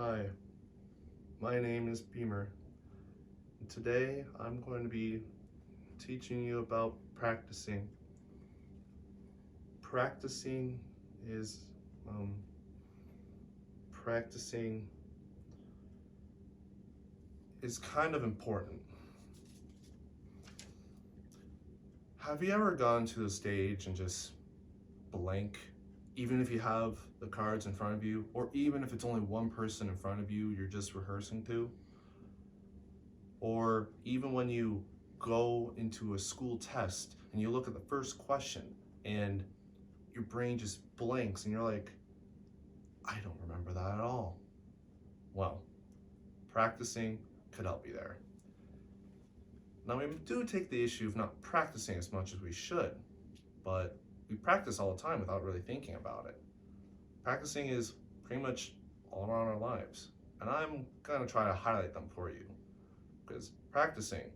Hi, my name is Beamer, and today I'm going to be teaching you about practicing. Practicing is um, practicing is kind of important. Have you ever gone to the stage and just blank, even if you have the cards in front of you, or even if it's only one person in front of you you're just rehearsing to? Or even when you go into a school test and you look at the first question and your brain just blanks and you're like, I don't remember that at all. Well, practicing could help you there. Now, we do take the issue of not practicing as much as we should, but we practice all the time without really thinking about it. Practicing is pretty much all around our lives, and I'm going to try to highlight them for you because practicing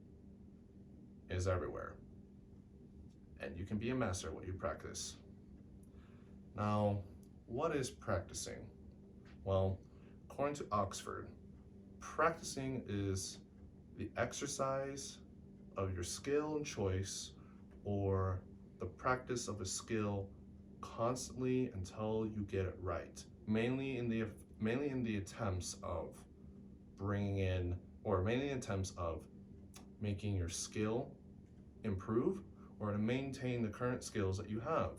is everywhere, and you can be a master at what you practice. Now, what is practicing? Well, according to Oxford, practicing is the exercise of your skill and choice, or the practice of a skill constantly until you get it right. Mainly in the attempts of making your skill improve, or to maintain the current skills that you have.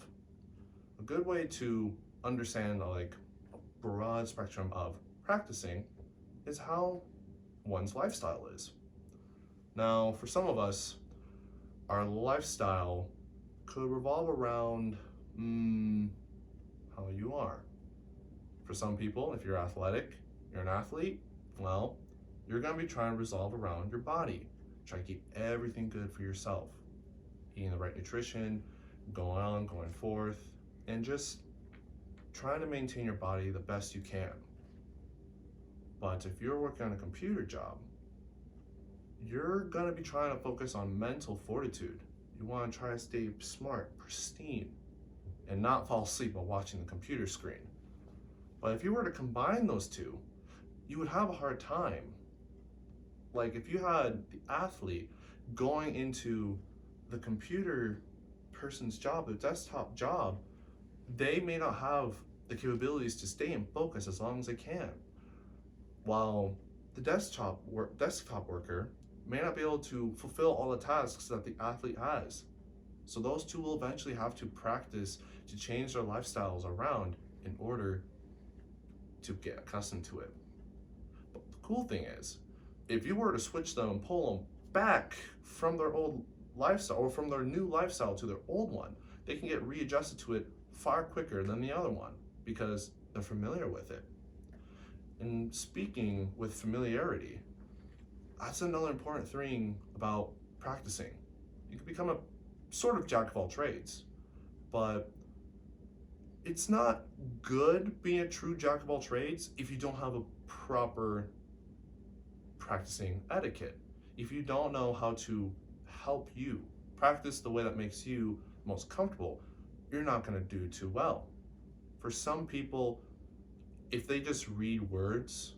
A good way to understand a broad spectrum of practicing is how one's lifestyle is. Now, for some of us, our lifestyle could revolve around how you are. For some people, if you're athletic, you're an athlete, well, you're going to be trying to resolve around your body. Try to keep everything good for yourself. Eating the right nutrition, going forth, and just trying to maintain your body the best you can. But if you're working on a computer job, you're going to be trying to focus on mental fortitude. You want to try to stay smart, pristine, and not fall asleep while watching the computer screen. But if you were to combine those two, you would have a hard time. Like if you had the athlete going into the computer person's job, the desktop job, they may not have the capabilities to stay in focus as long as they can. While the desktop worker may not be able to fulfill all the tasks that the athlete has. So those two will eventually have to practice to change their lifestyles around in order to get accustomed to it. But the cool thing is, if you were to switch them and pull them back from their old lifestyle or from their new lifestyle to their old one, they can get readjusted to it far quicker than the other one because they're familiar with it. And speaking with familiarity, that's another important thing about practicing. You can become a sort of jack of all trades, but it's not good being a true jack of all trades if you don't have a proper practicing etiquette. If you don't know how to help you practice the way that makes you most comfortable, you're not going to do too well. For some people, if they just read words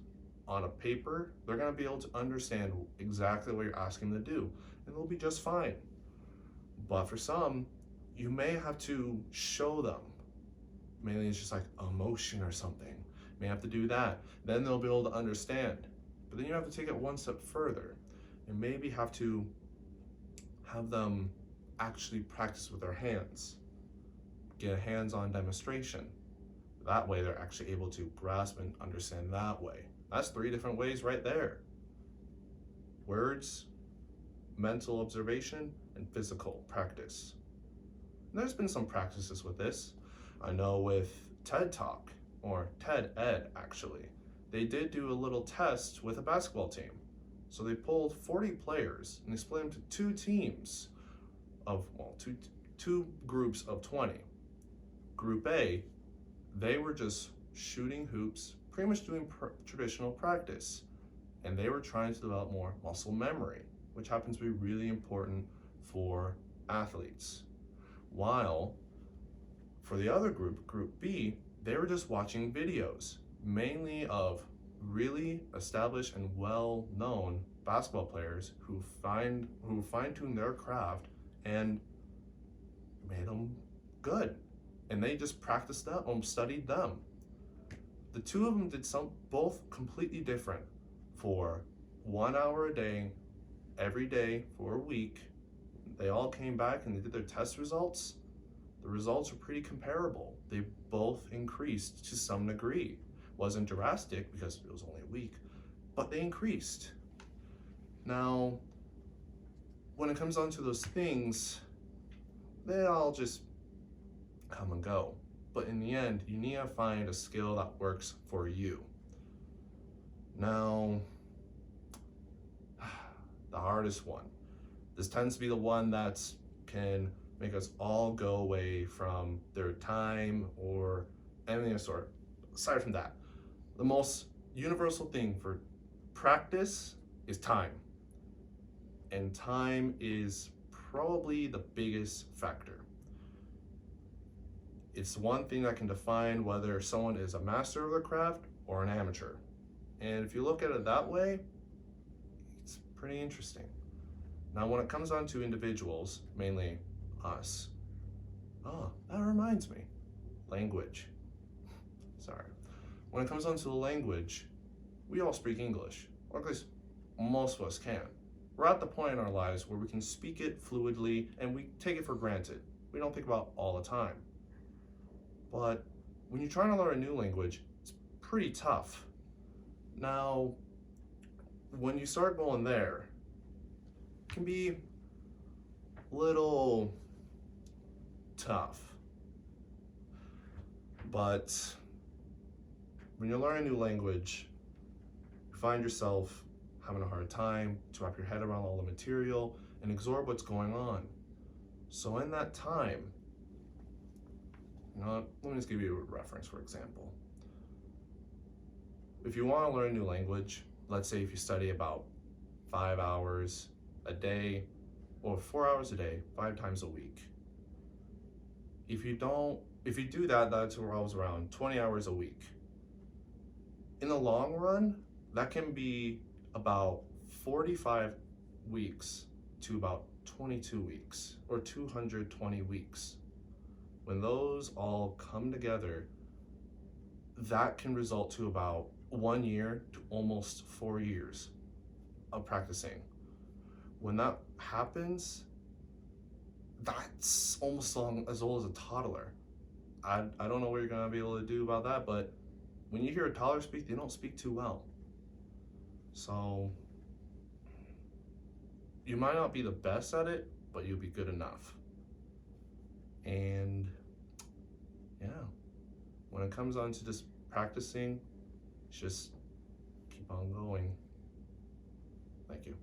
on a paper, they're going to be able to understand exactly what you're asking them to do, and they'll be just fine. But for some, you may have to show them. Mainly it's just like emotion or something. You may have to do that. Then they'll be able to understand. But then you have to take it one step further and maybe have to have them actually practice with their hands. Get a hands-on demonstration. That way they're actually able to grasp and understand that way. That's 3 different ways right there. Words, mental observation, and physical practice. And there's been some practices with this. I know with TED Talk, or TED Ed actually, they did do a little test with a basketball team. So they pulled 40 players and they split them to 2 teams of, two groups of 20. Group A, they were just shooting hoops, pretty much doing traditional practice. And they were trying to develop more muscle memory, which happens to be really important for athletes. While for the other group, Group B, they were just watching videos, mainly of really established and well-known basketball players who fine-tuned their craft and made them good. And they just practiced them, studied them. The two of them did both completely different for 1 hour a day, every day for a week. They all came back and they did their test results. The results are pretty comparable. They both increased to some degree. Wasn't drastic because it was only a week, but they increased. Now, when it comes down to those things, they all just come and go. But in the end, you need to find a skill that works for you. Now, the hardest one. This tends to be the one that can make us all go away from their time or anything of the sort. Aside from that, the most universal thing for practice is time. And time is probably the biggest factor. It's one thing that can define whether someone is a master of their craft or an amateur. And if you look at it that way, it's pretty interesting. Now, when it comes down to individuals, mainly us, that reminds me, language. Sorry. When it comes down to the language, we all speak English, or at least most of us can. We're at the point in our lives where we can speak it fluidly and we take it for granted. We don't think about it all the time. But when you're trying to learn a new language, it's pretty tough. Now, when you start going there, it can be a little tough. But when you learn a new language, you find yourself having a hard time to wrap your head around all the material and absorb what's going on. So in that time, let me just give you a reference, for example. If you want to learn a new language, let's say if you study about 5 hours a day or 4 hours a day, 5 times a week. If you do that, that revolves around 20 hours a week. In the long run, that can be about 45 weeks to about 22 weeks or 220 weeks. When those all come together, that can result to about 1 year to almost 4 years of practicing. When that happens, that's almost as old as a toddler. I don't know what you're gonna be able to do about that, but when you hear a toddler speak, they don't speak too well. So you might not be the best at it, but you'll be good enough. And yeah, when it comes on to just practicing, just keep on going. Thank you.